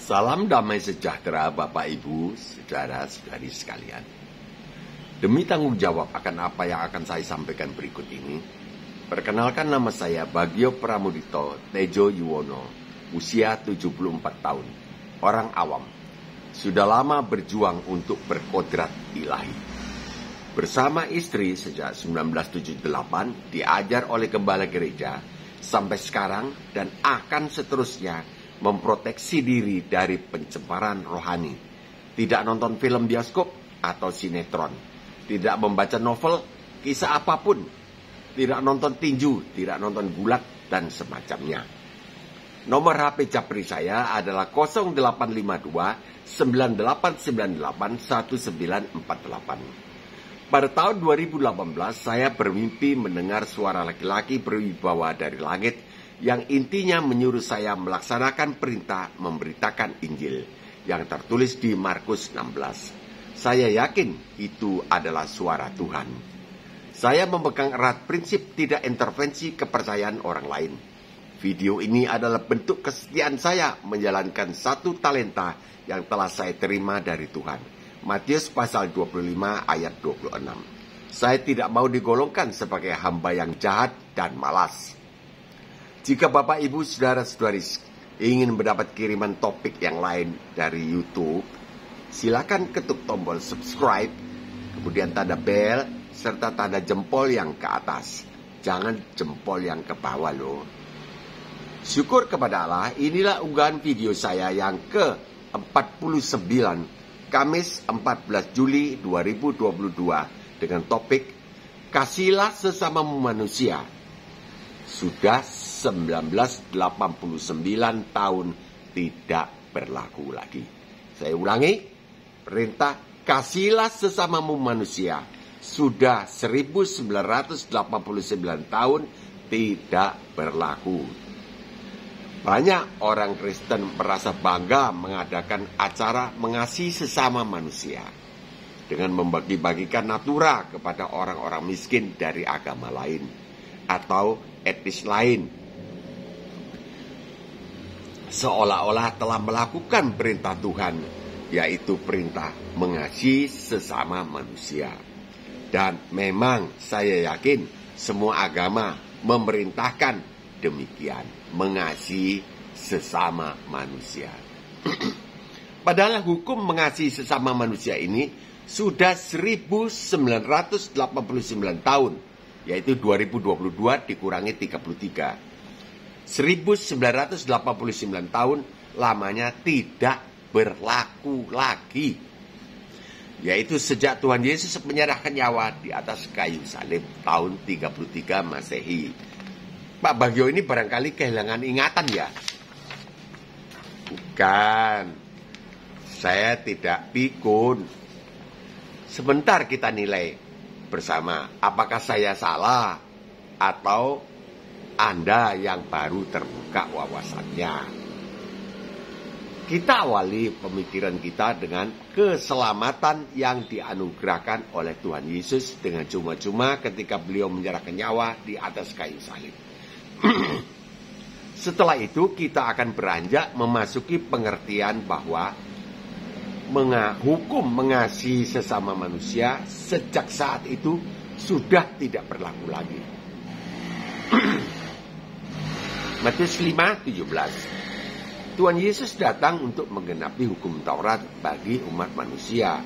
Salam damai sejahtera Bapak Ibu, saudara-saudari sekalian. Demi tanggung jawab akan apa yang akan saya sampaikan berikut ini, perkenalkan nama saya Bagio Pramudito Tejo Yuwono, usia 74 tahun, orang awam. Sudah lama berjuang untuk berkodrat ilahi. Bersama istri sejak 1978, diajar oleh gembala gereja, sampai sekarang dan akan seterusnya memproteksi diri dari pencemaran rohani, tidak nonton film bioskop atau sinetron, tidak membaca novel, kisah apapun, tidak nonton tinju, tidak nonton gulat, dan semacamnya. Nomor HP Japri saya adalah 0852 9898 1948. Pada tahun 2018, saya bermimpi mendengar suara laki-laki berwibawa dari langit yang intinya menyuruh saya melaksanakan perintah memberitakan Injil yang tertulis di Markus 16. Saya yakin itu adalah suara Tuhan. Saya memegang erat prinsip tidak intervensi kepercayaan orang lain. Video ini adalah bentuk kesetiaan saya menjalankan satu talenta yang telah saya terima dari Tuhan. Matius pasal 25 ayat 26. Saya tidak mau digolongkan sebagai hamba yang jahat dan malas. Jika Bapak Ibu saudara-saudari ingin mendapat kiriman topik yang lain dari YouTube, silakan ketuk tombol subscribe, kemudian tanda bel, serta tanda jempol yang ke atas. Jangan jempol yang ke bawah loh. Syukur kepada Allah, inilah unggahan video saya yang ke-49, Kamis 14 Juli 2022, dengan topik Kasihlah Sesamamu Manusia. Sudah 1989 tahun tidak berlaku lagi. Saya ulangi, perintah kasihlah sesamamu manusia sudah 1989 tahun tidak berlaku. Banyak orang Kristen merasa bangga mengadakan acara mengasihi sesama manusia dengan membagi-bagikan natura kepada orang-orang miskin dari agama lain atau etnis lain, seolah-olah telah melakukan perintah Tuhan, yaitu perintah mengasihi sesama manusia. Dan memang saya yakin semua agama memerintahkan demikian, mengasihi sesama manusia. Padahal hukum mengasihi sesama manusia ini sudah 1989 tahun, yaitu 2022 dikurangi 33. 1989 tahun lamanya tidak berlaku lagi. Yaitu sejak Tuhan Yesus menyerahkan nyawa di atas kayu salib tahun 33 Masehi. Pak Bagio ini barangkali kehilangan ingatan ya? Bukan. Saya tidak pikun. Sebentar kita nilai bersama, apakah saya salah atau Anda yang baru terbuka wawasannya. Kita awali pemikiran kita dengan keselamatan yang dianugerahkan oleh Tuhan Yesus dengan cuma-cuma ketika beliau menyerahkan nyawa di atas kayu salib. Setelah itu kita akan beranjak memasuki pengertian bahwa hukum mengasihi sesama manusia sejak saat itu sudah tidak berlaku lagi. Matius 5:17. Tuhan Yesus datang untuk menggenapi hukum Taurat bagi umat manusia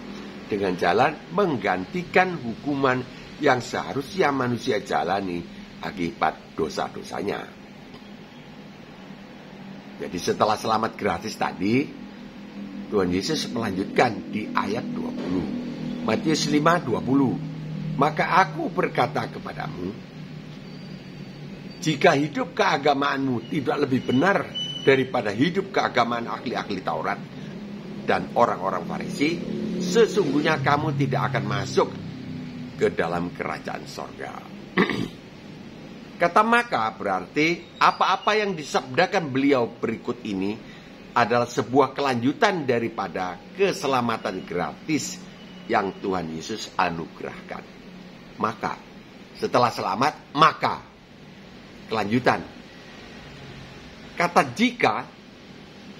dengan jalan menggantikan hukuman yang seharusnya manusia jalani akibat dosa-dosanya. Jadi setelah selamat gratis tadi, Tuhan Yesus melanjutkan di ayat 20. Matius 5:20. Maka aku berkata kepadamu, jika hidup keagamaanmu tidak lebih benar daripada hidup keagamaan ahli-ahli Taurat dan orang-orang Farisi, sesungguhnya kamu tidak akan masuk ke dalam kerajaan sorga. Kata maka berarti apa-apa yang disabdakan beliau berikut ini adalah sebuah kelanjutan daripada keselamatan gratis yang Tuhan Yesus anugerahkan. Maka, setelah selamat, maka kelanjutan. Kata jika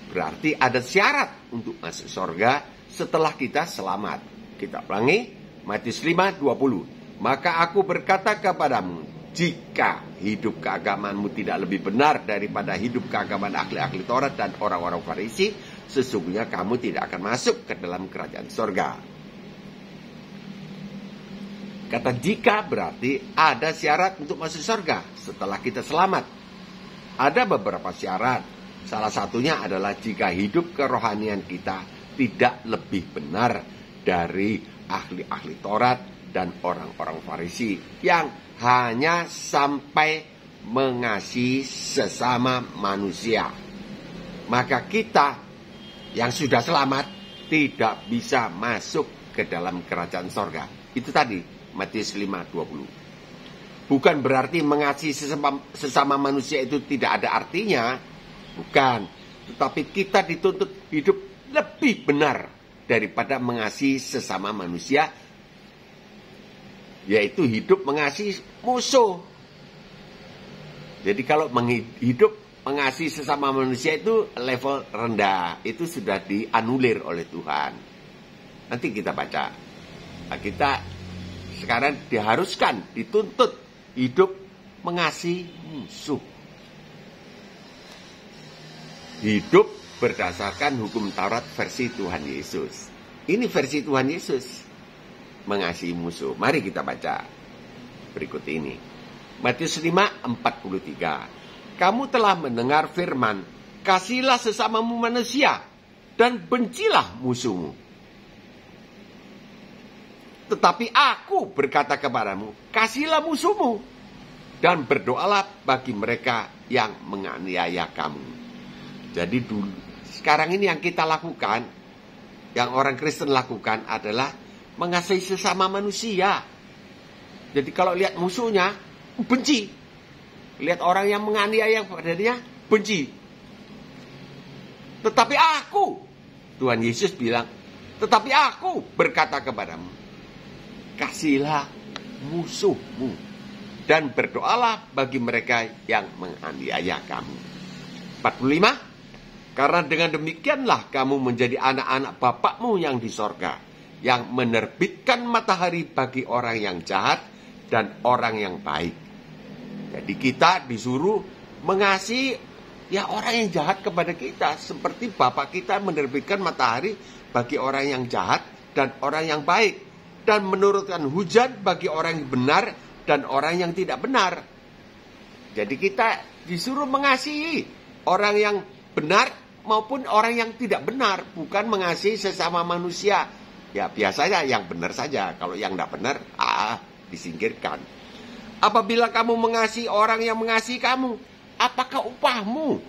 berarti ada syarat untuk masuk surga setelah kita selamat. Kita ulangi, Matius 5:20. Maka aku berkata kepadamu, jika hidup keagamaanmu tidak lebih benar daripada hidup keagamaan ahli-ahli Taurat dan orang-orang Farisi, sesungguhnya kamu tidak akan masuk ke dalam kerajaan surga. Kata jika berarti ada syarat untuk masuk surga setelah kita selamat. Ada beberapa syarat. Salah satunya adalah jika hidup kerohanian kita tidak lebih benar dari ahli-ahli Taurat dan orang-orang Farisi yang hanya sampai mengasihi sesama manusia. Maka kita yang sudah selamat tidak bisa masuk ke dalam kerajaan sorga. Itu tadi Matius 5:20. Bukan berarti mengasihi sesama manusia itu tidak ada artinya. Bukan. Tetapi kita dituntut hidup lebih benar daripada mengasihi sesama manusia, yaitu hidup mengasihi musuh. Jadi kalau hidup mengasihi sesama manusia itu level rendah, itu sudah dianulir oleh Tuhan. Nanti kita baca. Nah, kita sekarang diharuskan, dituntut hidup mengasihi musuh. Hidup berdasarkan hukum Taurat versi Tuhan Yesus. Ini versi Tuhan Yesus. Mengasihi musuh. Mari kita baca berikut ini. Matius 5:43. Kamu telah mendengar firman, kasihilah sesamamu manusia dan bencilah musuhmu. Tetapi aku berkata kepadamu, kasihilah musuhmu dan berdoalah bagi mereka yang menganiaya kamu. Jadi dulu, sekarang ini yang kita lakukan, yang orang Kristen lakukan adalah mengasihi sesama manusia. Jadi kalau lihat musuhnya, benci. Lihat orang yang menganiaya padanya, benci. Tetapi aku, Tuhan Yesus bilang, tetapi aku berkata kepadamu, kasihilah musuhmu dan berdoalah bagi mereka yang menganiaya kamu. 45. Karena dengan demikianlah kamu menjadi anak-anak Bapakmu yang di sorga, yang menerbitkan matahari bagi orang yang jahat dan orang yang baik. Jadi kita disuruh mengasihi orang yang jahat kepada kita, seperti Bapak kita menerbitkan matahari bagi orang yang jahat dan orang yang baik, dan menurunkan hujan bagi orang yang benar dan orang yang tidak benar. Jadi kita disuruh mengasihi orang yang benar maupun orang yang tidak benar, bukan mengasihi sesama manusia. Ya biasanya yang benar saja, kalau yang tidak benar, disingkirkan. Apabila kamu mengasihi orang yang mengasihi kamu, apakah upahmu?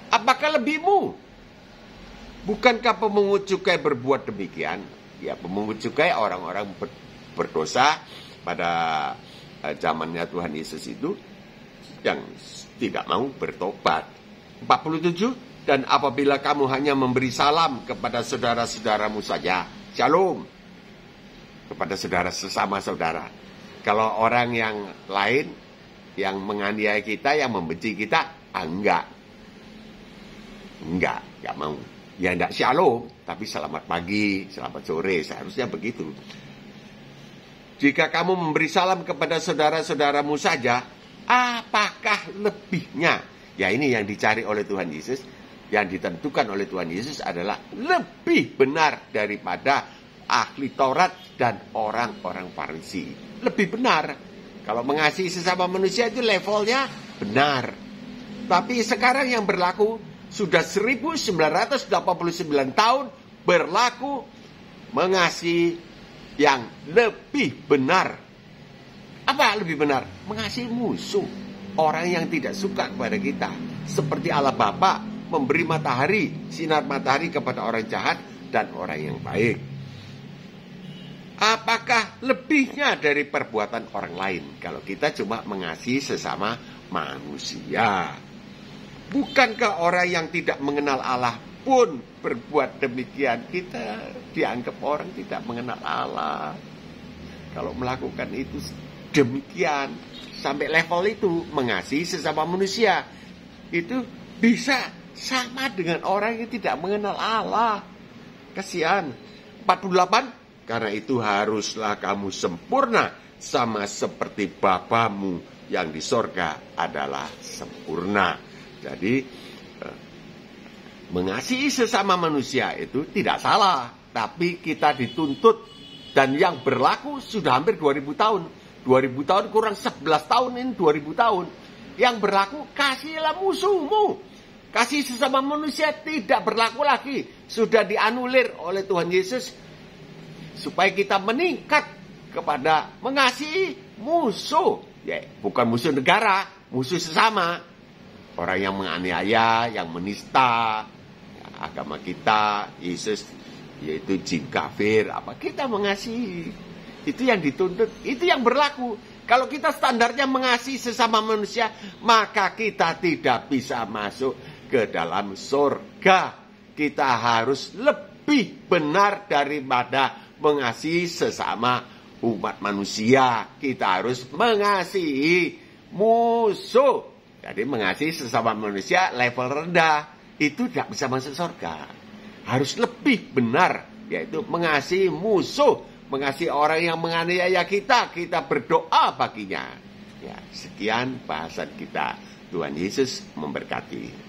Apakah lebihmu? Bukankah pemungut cukai berbuat demikian? Ya, pemungut cukai orang-orang berdosa pada zamannya Tuhan Yesus itu yang tidak mau bertobat. 47. Dan apabila kamu hanya memberi salam kepada saudara-saudaramu saja, shalom, kepada saudara sesama saudara. Kalau orang yang lain yang menganiaya kita, yang membenci kita, enggak mau. Ya enggak shalom, tapi selamat pagi, selamat sore, seharusnya begitu. Jika kamu memberi salam kepada saudara-saudaramu saja, apakah lebihnya? Ya ini yang dicari oleh Tuhan Yesus. Yang ditentukan oleh Tuhan Yesus adalah lebih benar daripada ahli Taurat dan orang-orang Farisi. Lebih benar. Kalau mengasihi sesama manusia itu levelnya benar. Tapi sekarang yang berlaku sudah 1989 tahun berlaku mengasihi yang lebih benar. Apa lebih benar? Mengasihi musuh. Orang yang tidak suka kepada kita. Seperti Allah Bapa memberi matahari, sinar matahari kepada orang jahat dan orang yang baik. Apakah lebihnya dari perbuatan orang lain kalau kita cuma mengasihi sesama manusia? Bukankah orang yang tidak mengenal Allah pun berbuat demikian? Kita dianggap orang tidak mengenal Allah. Kalau melakukan itu demikian, sampai level itu mengasihi sesama manusia, itu bisa sama dengan orang yang tidak mengenal Allah. Kasihan. 48, karena itu haruslah kamu sempurna sama seperti Bapamu yang di sorga adalah sempurna. Jadi mengasihi sesama manusia itu tidak salah, tapi kita dituntut, dan yang berlaku sudah hampir 2000 tahun. 2000 tahun kurang 11 tahun, ini 2000 tahun. Yang berlaku, kasihilah musuhmu. Kasih sesama manusia tidak berlaku lagi. Sudah dianulir oleh Tuhan Yesus. Supaya kita meningkat kepada mengasihi musuh. Ya, bukan musuh negara, musuh sesama. Orang yang menganiaya, yang menista agama kita, Yesus, yaitu jin kafir, apa kita mengasihi. Itu yang dituntut, itu yang berlaku. Kalau kita standarnya mengasihi sesama manusia, maka kita tidak bisa masuk ke dalam surga. Kita harus lebih benar daripada mengasihi sesama umat manusia. Kita harus mengasihi musuh. Jadi mengasihi sesama manusia level rendah, itu tidak bisa masuk surga. Harus lebih benar, yaitu mengasihi musuh, mengasihi orang yang menganiaya kita, kita berdoa baginya. Ya, sekian bahasan kita. Tuhan Yesus memberkati.